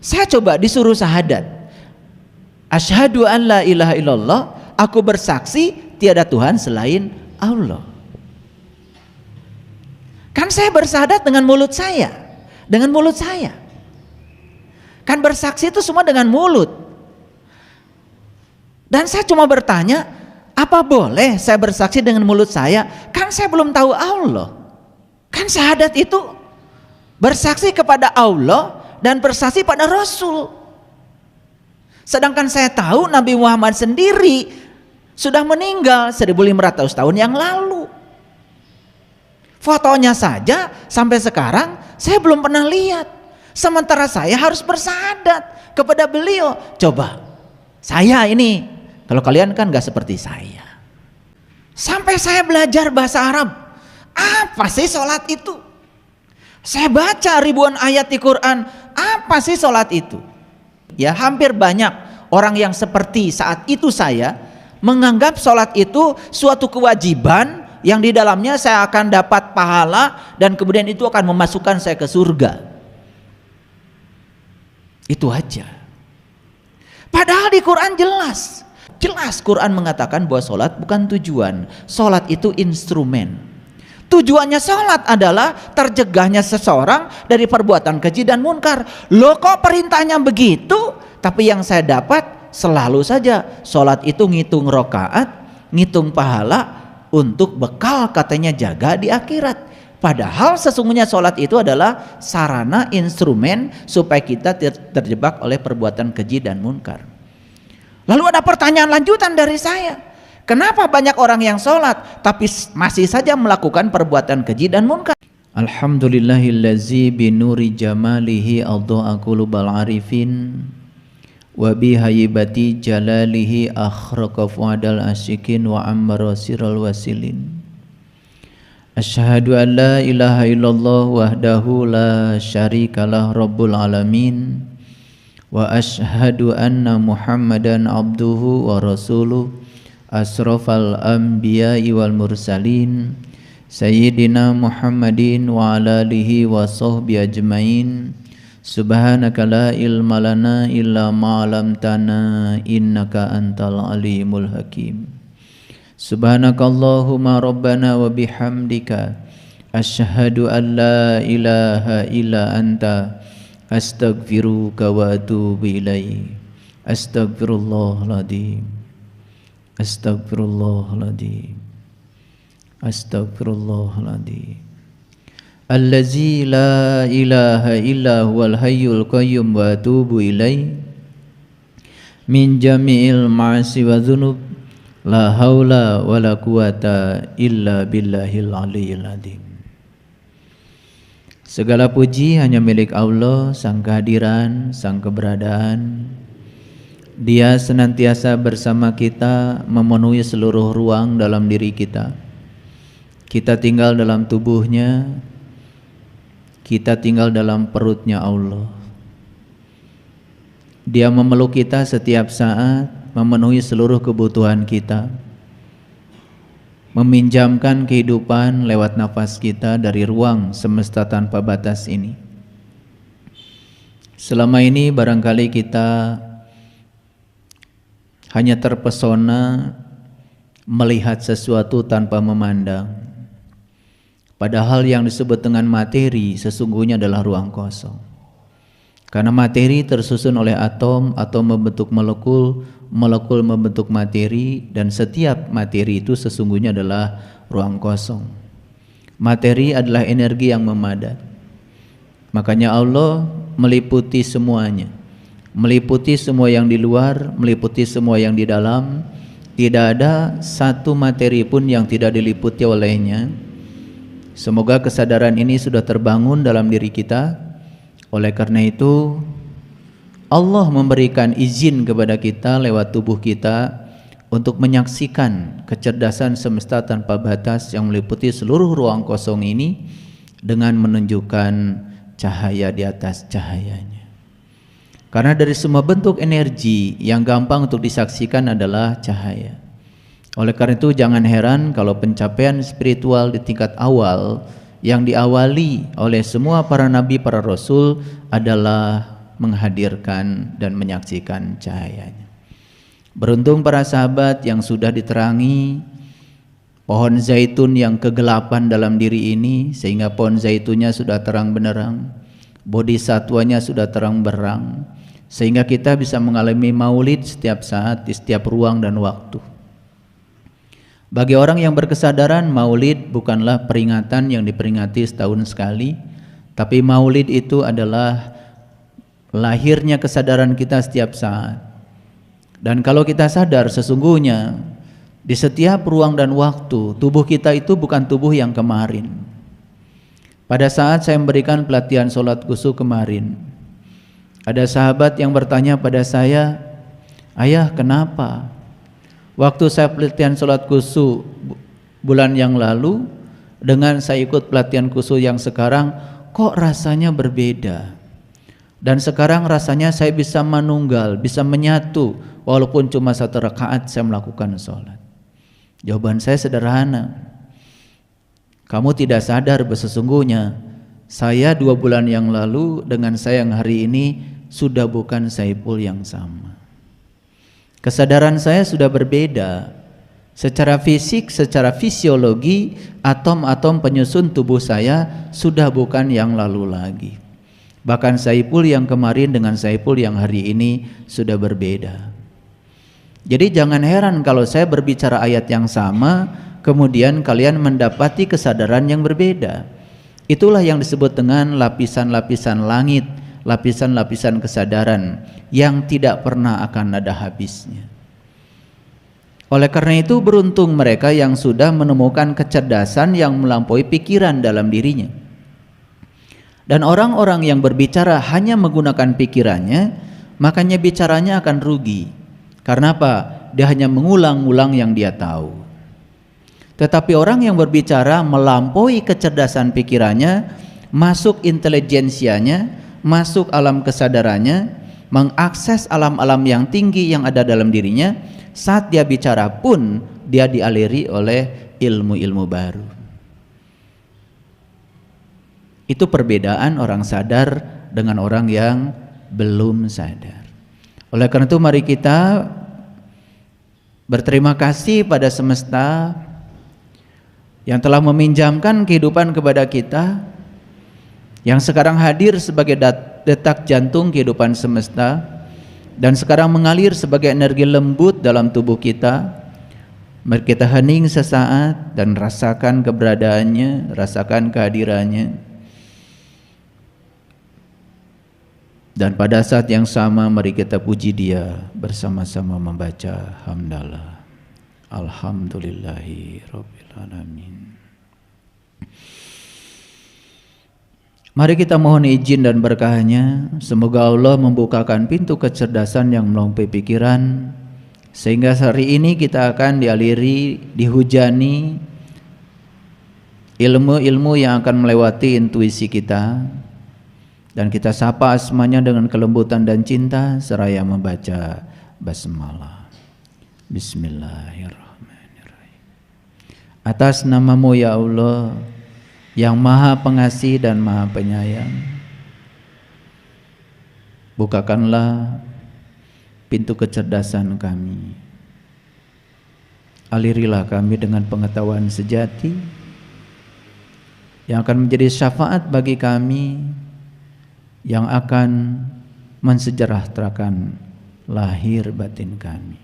Saya coba disuruh syahadat, asyhadu an la ilaha illallah, aku bersaksi tiada Tuhan selain Allah. Kan saya bersyahadat dengan mulut saya, dengan mulut saya. Kan bersaksi itu semua dengan mulut. Dan saya cuma bertanya, apa boleh saya bersaksi dengan mulut saya? Kan saya belum tahu Allah. Kan syahadat itu bersaksi kepada Allah dan bersaksi pada Rasul. Sedangkan saya tahu Nabi Muhammad sendiri sudah meninggal 1500 tahun yang lalu. Fotonya saja sampai sekarang saya belum pernah lihat. Sementara saya harus bersyahadat kepada beliau. Coba saya ini, kalau kalian kan gak seperti saya. Sampai saya belajar bahasa Arab. Apa sih sholat itu? Saya baca ribuan ayat di Quran. Apa sih sholat itu? Ya, hampir banyak orang yang seperti saat itu saya menganggap sholat itu suatu kewajiban yang di dalamnya saya akan dapat pahala dan kemudian itu akan memasukkan saya ke surga. Itu aja. Padahal di Quran jelas Quran mengatakan bahwa sholat bukan tujuan. Sholat itu instrumen. Tujuannya sholat adalah tercegahnya seseorang dari perbuatan keji dan munkar. Loh, kok perintahnya begitu? Tapi yang saya dapat selalu saja sholat itu ngitung rokaat, ngitung pahala untuk bekal katanya jaga di akhirat. Padahal sesungguhnya sholat itu adalah sarana, instrumen supaya kita terjebak oleh perbuatan keji dan munkar. Lalu ada pertanyaan lanjutan dari saya. Kenapa banyak orang yang sholat tapi masih saja melakukan perbuatan keji dan munkar? Alhamdulillahillazi binuri jamalihi adha'a qulubal arifin wa bihaibati jalalihi akhraqa fuadal asyikin wa ammara siral wasilin. Asyhadu an la ilaha illallah wahdahu la syarikalah rabbul alamin wa asyhadu anna muhammadan abduhu wa rasuluh asrafal anbiya'i wal mursalin sayyidina muhammadin wa ala alihi wa sahbihi ajmain. Subhanaka la ilma lana illa ma 'allamtana innaka antal alimul hakim. Subhanakallahumma rabbana wa bihamdika asyhadu an la ilaha illa anta astaghfiruka wa atubu ilaik. Astaghfirullahaladzim. Astaghfirullahaladzim. Astaghfirullahaladzim. Allazi la ilaha illa huwal hayyul qayyum wa atubu ilaih min jami'il ma'asi wa dhunub la haula wa la quwata illa billahil aliyyil azim. Segala puji hanya milik Allah, sang kehadiran, sang keberadaan. Dia senantiasa bersama kita, memenuhi seluruh ruang dalam diri kita. Kita tinggal dalam tubuhnya, kita tinggal dalam perutnya Allah. Dia memeluk kita setiap saat, memenuhi seluruh kebutuhan kita, meminjamkan kehidupan lewat nafas kita dari ruang semesta tanpa batas ini. Selama ini barangkali kita hanya terpesona melihat sesuatu tanpa memandang. Padahal yang disebut dengan materi sesungguhnya adalah ruang kosong. Karena materi tersusun oleh atom membentuk molekul, molekul membentuk materi, dan setiap materi itu sesungguhnya adalah ruang kosong. Materi adalah energi yang memadat. Makanya Allah meliputi semuanya, meliputi semua yang di luar, meliputi semua yang di dalam. Tidak ada satu materi pun yang tidak diliputi olehnya. Semoga kesadaran ini sudah terbangun dalam diri kita. Oleh karena itu Allah memberikan izin kepada kita lewat tubuh kita untuk menyaksikan kecerdasan semesta tanpa batas yang meliputi seluruh ruang kosong ini dengan menunjukkan cahaya di atas cahayanya. Karena dari semua bentuk energi yang gampang untuk disaksikan adalah cahaya. Oleh karena itu jangan heran kalau pencapaian spiritual di tingkat awal yang diawali oleh semua para nabi, para rasul adalah menghadirkan dan menyaksikan cahayanya. Beruntung para sahabat yang sudah diterangi pohon zaitun yang kegelapan dalam diri ini, sehingga pohon zaitunnya sudah terang benderang, bodhisatwanya sudah terang berang, sehingga kita bisa mengalami maulid setiap saat, di setiap ruang dan waktu. Bagi orang yang berkesadaran, maulid bukanlah peringatan yang diperingati setahun sekali, tapi maulid itu adalah lahirnya kesadaran kita setiap saat. Dan kalau kita sadar sesungguhnya di setiap ruang dan waktu, tubuh kita itu bukan tubuh yang kemarin. Pada saat saya memberikan pelatihan sholat khusyuk kemarin, ada sahabat yang bertanya pada saya, "Ayah, kenapa waktu saya pelatihan sholat khusyuk bulan yang lalu dengan saya ikut pelatihan khusyuk yang sekarang kok rasanya berbeda? Dan sekarang rasanya saya bisa menunggal, bisa menyatu, walaupun cuma 1 rakaat saya melakukan sholat." Jawaban saya sederhana, kamu tidak sadar bahwa sesungguhnya saya 2 bulan yang lalu dengan saya yang hari ini sudah bukan Saiful yang sama. Kesadaran saya sudah berbeda. Secara fisik, secara fisiologi, atom-atom penyusun tubuh saya sudah bukan yang lalu lagi. Bahkan Saiful yang kemarin dengan Saiful yang hari ini sudah berbeda. Jadi jangan heran kalau saya berbicara ayat yang sama, kemudian kalian mendapati kesadaran yang berbeda. Itulah yang disebut dengan lapisan-lapisan langit, lapisan-lapisan kesadaran yang tidak pernah akan ada habisnya. Oleh karena itu beruntung mereka yang sudah menemukan kecerdasan yang melampaui pikiran dalam dirinya. Dan orang-orang yang berbicara hanya menggunakan pikirannya, makanya bicaranya akan rugi. Karena apa? Dia hanya mengulang-ulang yang dia tahu. Tetapi orang yang berbicara melampaui kecerdasan pikirannya, masuk intelijensianya, masuk alam kesadarannya, mengakses alam-alam yang tinggi yang ada dalam dirinya. Saat dia bicara pun dia dialiri oleh ilmu-ilmu baru. Itu perbedaan orang sadar dengan orang yang belum sadar. Oleh karena itu mari kita berterima kasih pada semesta yang telah meminjamkan kehidupan kepada kita, yang sekarang hadir sebagai detak jantung kehidupan semesta dan sekarang mengalir sebagai energi lembut dalam tubuh kita. Mari kita hening sesaat dan rasakan keberadaannya, rasakan kehadirannya. Dan pada saat yang sama mari kita puji Dia bersama-sama membaca hamdalah. Alhamdulillahi rabbil alamin. Mari kita mohon izin dan berkahnya, semoga Allah membukakan pintu kecerdasan yang melampaui pikiran, sehingga hari ini kita akan dialiri, dihujani ilmu-ilmu yang akan melewati intuisi kita. Dan kita sapa asmanya dengan kelembutan dan cinta seraya membaca basmalah. Bismillahirrahmanirrahim. Atas namamu ya Allah yang maha pengasih dan maha penyayang, bukakanlah pintu kecerdasan kami. Alirilah kami dengan pengetahuan sejati yang akan menjadi syafaat bagi kami, yang akan mensejahterakan lahir batin kami.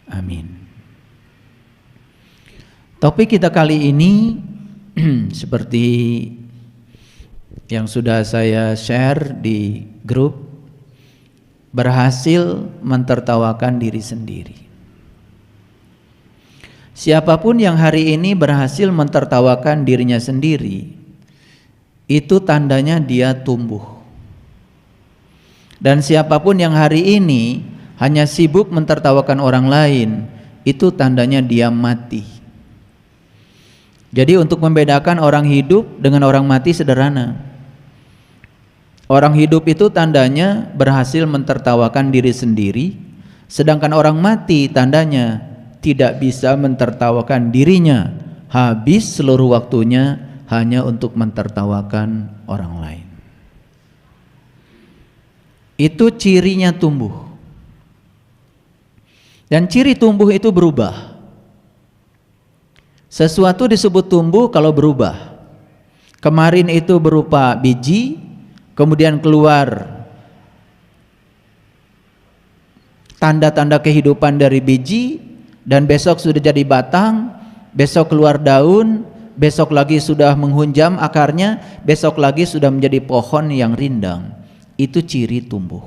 Amin. Topik kita kali ini seperti yang sudah saya share di grup, berhasil mentertawakan diri sendiri. Siapapun yang hari ini berhasil mentertawakan dirinya sendiri, itu tandanya dia tumbuh. Dan siapapun yang hari ini hanya sibuk mentertawakan orang lain, itu tandanya dia mati. Jadi untuk membedakan orang hidup dengan orang mati sederhana. Orang hidup itu tandanya berhasil mentertawakan diri sendiri, sedangkan orang mati tandanya tidak bisa mentertawakan dirinya, habis seluruh waktunya hanya untuk mentertawakan orang lain. itu cirinya tumbuh. Dan ciri tumbuh itu berubah. Sesuatu disebut tumbuh kalau berubah. Kemarin itu berupa biji, kemudian keluar tanda-tanda kehidupan dari biji, dan besok sudah jadi batang, besok keluar daun, besok lagi sudah menghunjam akarnya, besok lagi sudah menjadi pohon yang rindang. Itu ciri tumbuh.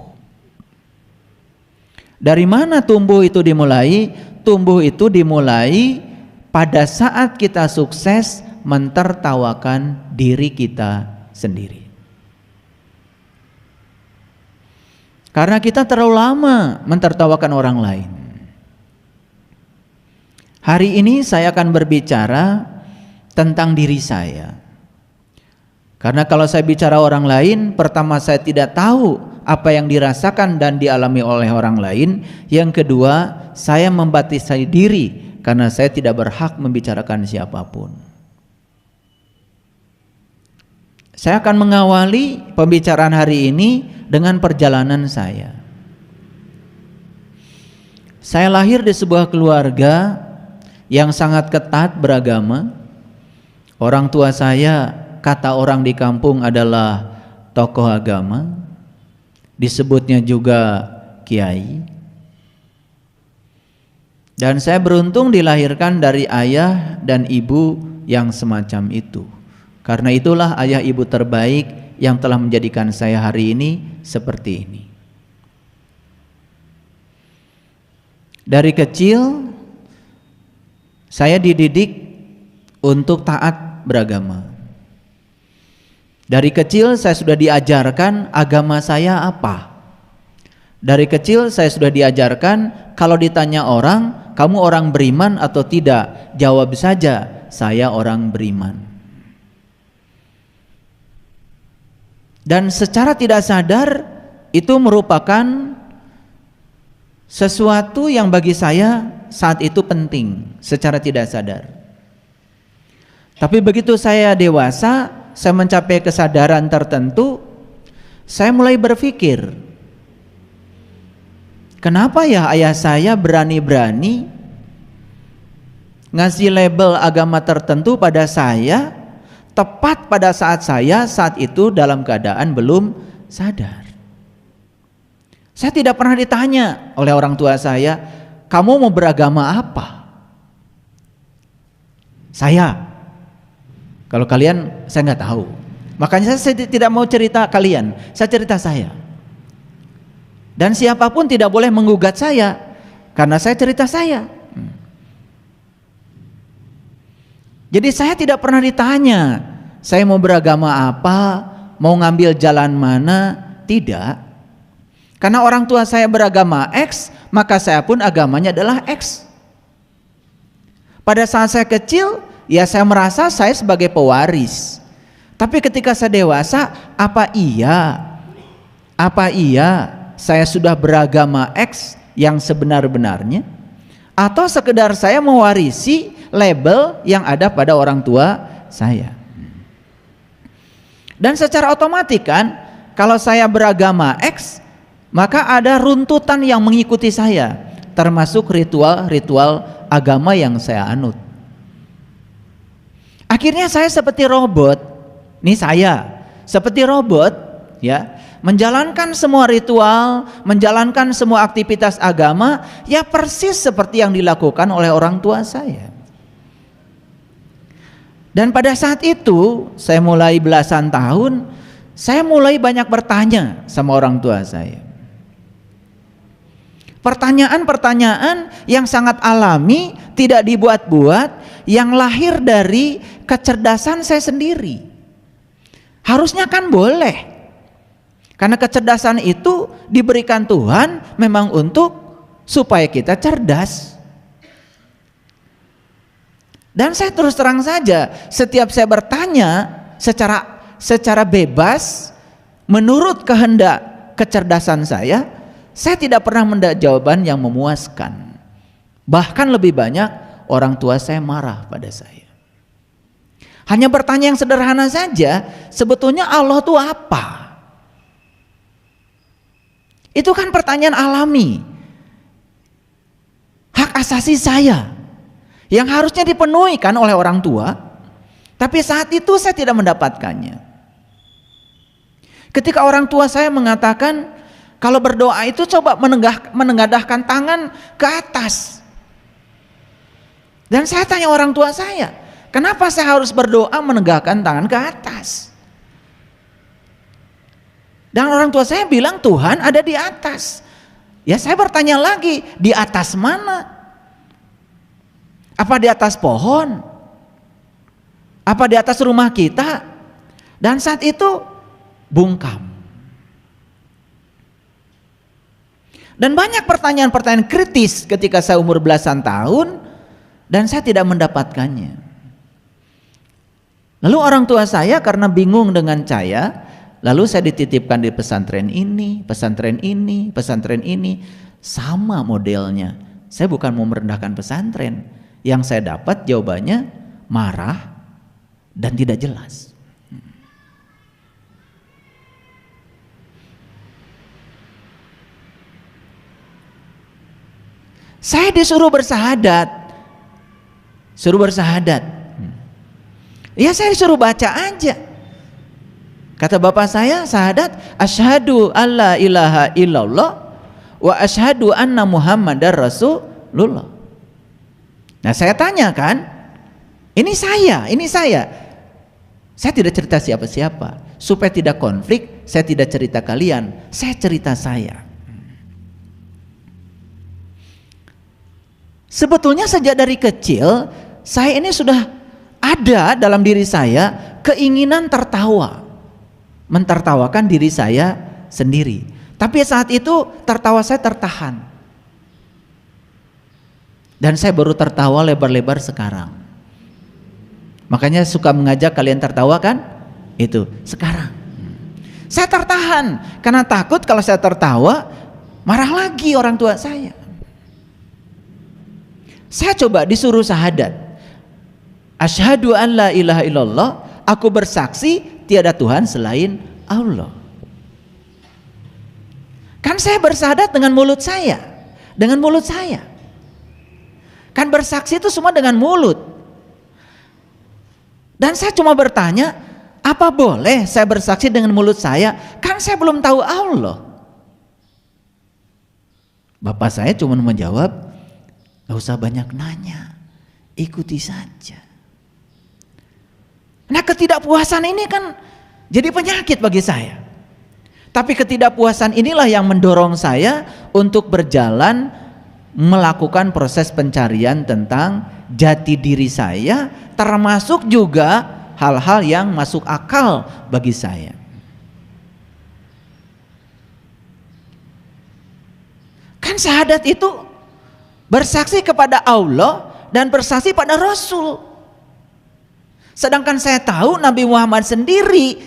Dari mana tumbuh itu dimulai? Tumbuh itu dimulai pada saat kita sukses mentertawakan diri kita sendiri. Karena kita terlalu lama mentertawakan orang lain. Hari ini saya akan berbicara tentang diri saya. Karena kalau saya bicara orang lain, pertama saya tidak tahu apa yang dirasakan dan dialami oleh orang lain. Yang kedua, saya membatasi diri karena saya tidak berhak membicarakan siapapun. Saya akan mengawali pembicaraan hari ini dengan perjalanan saya. Saya lahir di sebuah keluarga yang sangat ketat beragama. Orang tua saya, kata orang di kampung, adalah tokoh agama. Disebutnya juga kiai. Dan saya beruntung dilahirkan dari ayah dan ibu yang semacam itu. Karena itulah ayah ibu terbaik yang telah menjadikan saya hari ini seperti ini. Dari kecil saya dididik untuk taat beragama. Dari kecil saya sudah diajarkan agama saya apa. Dari kecil saya sudah diajarkan kalau ditanya orang, kamu orang beriman atau tidak? Jawab saja, saya orang beriman. Dan secara tidak sadar itu merupakan sesuatu yang bagi saya saat itu penting, secara tidak sadar. Tapi begitu saya dewasa, saya mencapai kesadaran tertentu, saya mulai berpikir, kenapa ya ayah saya berani-berani ngasih label agama tertentu pada saya, tepat pada saat saya saat itu dalam keadaan belum sadar. Saya tidak pernah ditanya oleh orang tua saya, kamu mau beragama apa? Kalau kalian, saya nggak tahu. Makanya saya tidak mau cerita kalian, saya cerita saya. Dan siapapun tidak boleh menggugat saya, karena saya cerita saya. Jadi saya tidak pernah ditanya, saya mau beragama apa, mau ngambil jalan mana, tidak. Karena orang tua saya beragama X, maka saya pun agamanya adalah X. Pada saat saya kecil, ya saya merasa saya sebagai pewaris. Tapi ketika saya dewasa, apa iya saya sudah beragama X yang sebenar-benarnya? Atau sekedar saya mewarisi label yang ada pada orang tua saya? Dan secara otomatis kan, kalau saya beragama X, maka ada runtutan yang mengikuti saya, termasuk ritual-ritual agama yang saya anut. Akhirnya saya seperti robot, nih saya seperti robot ya, menjalankan semua ritual, menjalankan semua aktivitas agama ya persis seperti yang dilakukan oleh orang tua saya. Dan pada saat itu saya mulai belasan tahun, saya mulai banyak bertanya sama orang tua saya. Pertanyaan-pertanyaan yang sangat alami, tidak dibuat-buat, yang lahir dari kecerdasan saya sendiri. Harusnya kan boleh, karena kecerdasan itu diberikan Tuhan memang untuk supaya kita cerdas. Dan saya terus terang saja, setiap saya bertanya secara bebas menurut kehendak kecerdasan saya tidak pernah mendapat jawaban yang memuaskan. Bahkan lebih banyak orang tua saya marah pada saya. Hanya bertanya yang sederhana saja, sebetulnya Allah itu apa? Itu kan pertanyaan alami. Hak asasi saya yang harusnya dipenuhi kan oleh orang tua, tapi saat itu saya tidak mendapatkannya. Ketika orang tua saya mengatakan kalau berdoa itu coba menengadahkan tangan ke atas. Dan saya tanya orang tua saya, kenapa saya harus berdoa menegakkan tangan ke atas? Dan orang tua saya bilang Tuhan ada di atas. Ya saya bertanya lagi, di atas mana? Apa di atas pohon? Apa di atas rumah kita? Dan saat itu bungkam. Dan banyak pertanyaan-pertanyaan kritis ketika saya umur belasan tahun dan saya tidak mendapatkannya. Lalu orang tua saya karena bingung dengan saya, lalu saya dititipkan di pesantren ini, pesantren ini, pesantren ini, sama modelnya. Saya bukan mau merendahkan pesantren, yang saya dapat jawabannya marah dan tidak jelas. Saya disuruh bersahadat, ya saya disuruh baca aja. Kata bapak saya, syahadat asyhadu alla ilaha illallah wa asyhadu anna muhammadar rasulullah. Nah saya tanya kan, ini saya. Saya tidak cerita siapa-siapa. Supaya tidak konflik, saya tidak cerita kalian, saya cerita saya. Sebetulnya sejak dari kecil, saya ini sudah ada dalam diri saya keinginan tertawa. Mentertawakan diri saya sendiri. Tapi saat itu tertawa saya tertahan. Dan saya baru tertawa lebar-lebar sekarang. Makanya suka mengajak kalian tertawa kan? Itu sekarang. Saya tertahan karena takut kalau saya tertawa marah lagi orang tua saya. Saya coba disuruh syahadat. Asyhadu an la ilaha illallah, aku bersaksi tiada Tuhan selain Allah. Kan saya bersyahadat dengan mulut saya. Dengan mulut saya. Kan bersaksi itu semua dengan mulut. Dan saya cuma bertanya, apa boleh saya bersaksi dengan mulut saya? Kan saya belum tahu Allah. Bapak saya cuma menjawab, gak usah banyak nanya, ikuti saja. Nah ketidakpuasan ini kan jadi penyakit bagi saya. Tapi ketidakpuasan inilah yang mendorong saya untuk berjalan melakukan proses pencarian tentang jati diri saya, termasuk juga hal-hal yang masuk akal bagi saya. Kan syahadat itu bersaksi kepada Allah dan bersaksi pada Rasul. Sedangkan saya tahu Nabi Muhammad sendiri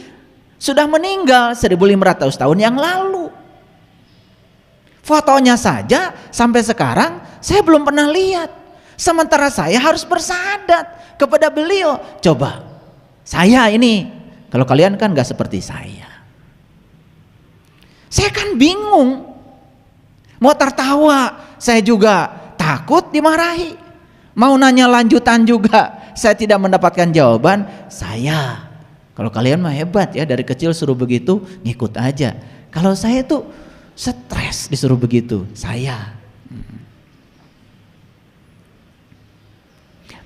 sudah meninggal 1500 tahun yang lalu. Fotonya saja sampai sekarang saya belum pernah lihat. Sementara saya harus bersyahadat kepada beliau. Coba saya ini, kalau kalian kan gak seperti saya. Saya kan bingung. Mau tertawa saya juga takut dimarahi. Mau nanya lanjutan juga saya tidak mendapatkan jawaban. Saya, kalau kalian mah hebat ya, dari kecil suruh begitu ngikut aja. Kalau saya tuh stres disuruh begitu, saya.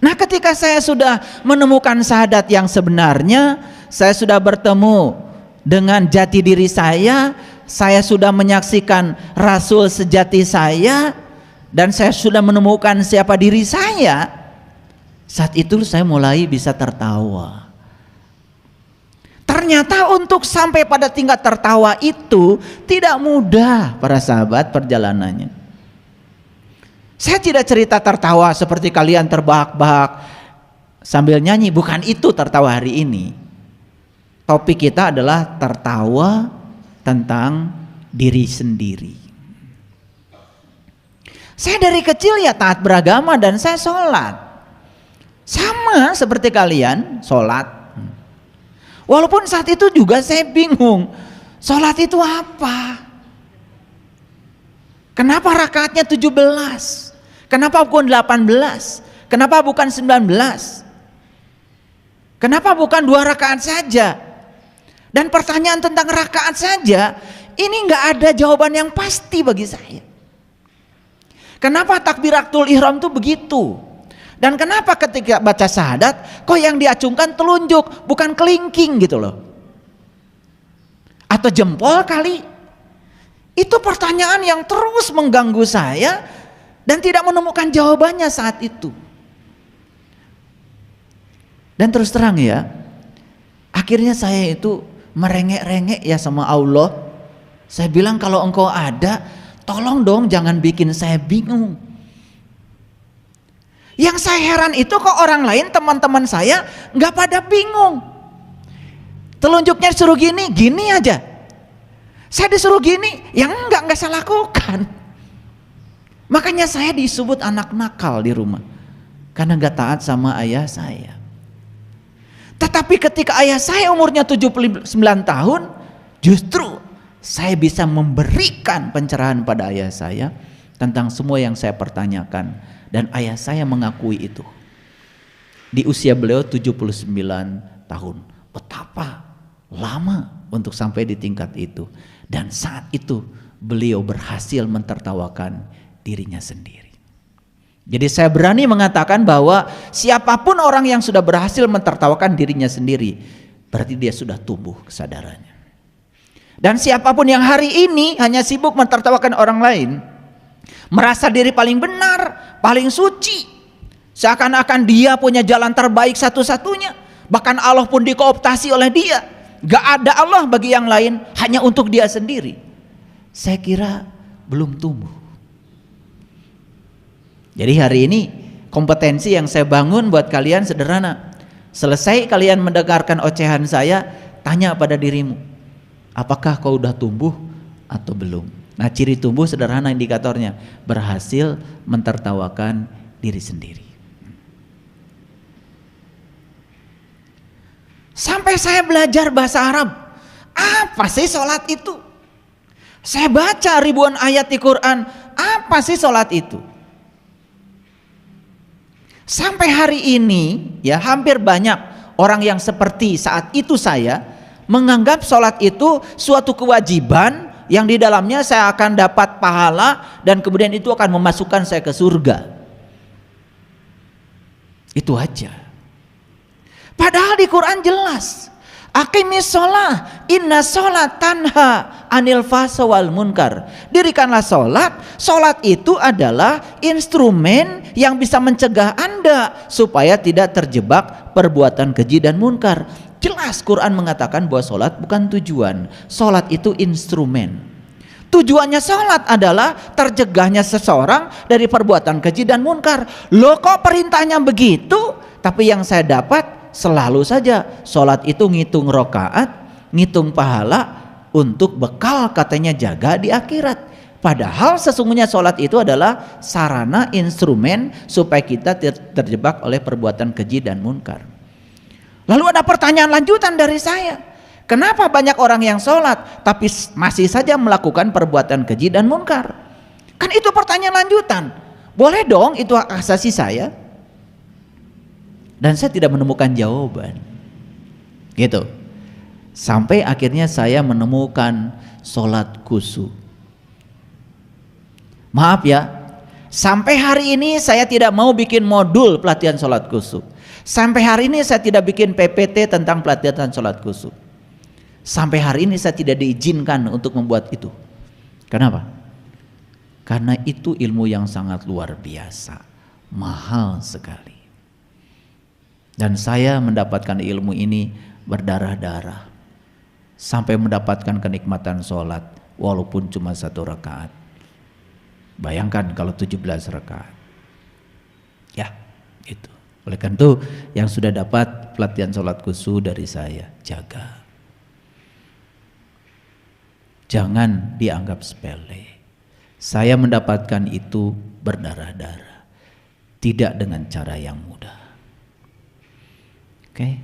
Nah ketika saya sudah menemukan syahadat yang sebenarnya, saya sudah bertemu dengan jati diri saya sudah menyaksikan Rasul sejati saya, dan saya sudah menemukan siapa diri saya. Saat itu saya mulai bisa tertawa. Ternyata untuk sampai pada tingkat tertawa itu tidak mudah para sahabat perjalanannya. Saya tidak cerita tertawa seperti kalian terbahak-bahak sambil nyanyi, bukan itu tertawa hari ini. Topik kita adalah tertawa tentang diri sendiri. Saya dari kecil ya taat beragama dan saya sholat. Sama seperti kalian, sholat. Walaupun saat itu juga saya bingung, sholat itu apa? Kenapa rakaatnya 17? Kenapa bukan 18? Kenapa bukan 19? Kenapa bukan 2 rakaat saja? Dan pertanyaan tentang rakaat saja, ini nggak ada jawaban yang pasti bagi saya. Kenapa takbiratul ihram itu begitu? Dan kenapa ketika baca syahadat, kok yang diacungkan telunjuk, bukan kelingking gitu loh? Atau jempol kali? Itu pertanyaan yang terus mengganggu saya dan tidak menemukan jawabannya saat itu. Dan terus terang ya, akhirnya saya itu merengek-rengek ya sama Allah. Saya bilang, kalau engkau ada, tolong dong jangan bikin saya bingung. Yang saya heran itu kok orang lain, teman-teman saya nggak pada bingung. Telunjuknya disuruh gini, gini aja. Saya disuruh gini, yang nggak saya lakukan. Makanya saya disebut anak nakal di rumah, karena nggak taat sama ayah saya. Tetapi ketika ayah saya umurnya 79 tahun, justru saya bisa memberikan pencerahan pada ayah saya tentang semua yang saya pertanyakan, dan ayah saya mengakui itu. Di usia beliau 79 tahun. Betapa lama untuk sampai di tingkat itu. Dan saat itu beliau berhasil mentertawakan dirinya sendiri. Jadi saya berani mengatakan bahwa siapapun orang yang sudah berhasil mentertawakan dirinya sendiri, berarti dia sudah tumbuh kesadarannya. Dan siapapun yang hari ini hanya sibuk mentertawakan orang lain, merasa diri paling benar, paling suci, seakan-akan dia punya jalan terbaik satu-satunya, bahkan Allah pun dikooptasi oleh dia, gak ada Allah bagi yang lain, hanya untuk dia sendiri. Saya kira belum tumbuh. Jadi hari ini kompetensi yang saya bangun buat kalian sederhana. Selesai kalian mendengarkan ocehan saya, tanya pada dirimu, apakah kau udah tumbuh atau belum? Nah, ciri tumbuh sederhana indikatornya, berhasil mentertawakan diri sendiri. Sampai saya belajar bahasa Arab, apa sih sholat itu? Saya baca ribuan ayat di Quran, apa sih sholat itu? Sampai hari ini ya, hampir banyak orang yang seperti saat itu saya menganggap sholat itu suatu kewajiban yang di dalamnya saya akan dapat pahala dan kemudian itu akan memasukkan saya ke surga. Itu aja. Padahal di Quran jelas, aqimis sholah, inna sholat tanha anil fahsya wal munkar. Dirikanlah sholat. Sholat itu adalah instrumen yang bisa mencegah Anda supaya tidak terjebak perbuatan keji dan munkar. Jelas Quran mengatakan bahwa sholat bukan tujuan, sholat itu instrumen. Tujuannya sholat adalah tercegahnya seseorang dari perbuatan keji dan munkar. Loh, kok perintahnya begitu? Tapi yang saya dapat selalu saja sholat itu ngitung rokaat, ngitung pahala untuk bekal katanya jaga di akhirat. Padahal sesungguhnya sholat itu adalah sarana, instrumen supaya kita terjebak oleh perbuatan keji dan munkar. Lalu ada pertanyaan lanjutan dari saya, kenapa banyak orang yang sholat tapi masih saja melakukan perbuatan keji dan munkar? Kan itu pertanyaan lanjutan. Boleh dong itu hak asasi saya. Dan saya tidak menemukan jawaban. Gitu. Sampai akhirnya saya menemukan sholat khusyuk. Maaf ya, sampai hari ini saya tidak mau bikin modul pelatihan sholat khusyuk. Sampai hari ini saya tidak bikin PPT tentang pelatihan sholat khusyuk. Sampai hari ini saya tidak diizinkan untuk membuat itu. Kenapa? Karena itu ilmu yang sangat luar biasa, mahal sekali. Dan saya mendapatkan ilmu ini berdarah-darah sampai mendapatkan kenikmatan sholat walaupun cuma 1 rakaat. Bayangkan kalau 17 rakaat. Ya, itu. Oleh karena itu yang sudah dapat pelatihan sholat khusyuk dari saya, jaga. Jangan dianggap sepele. Saya mendapatkan itu berdarah-darah, tidak dengan cara yang mudah. Oke?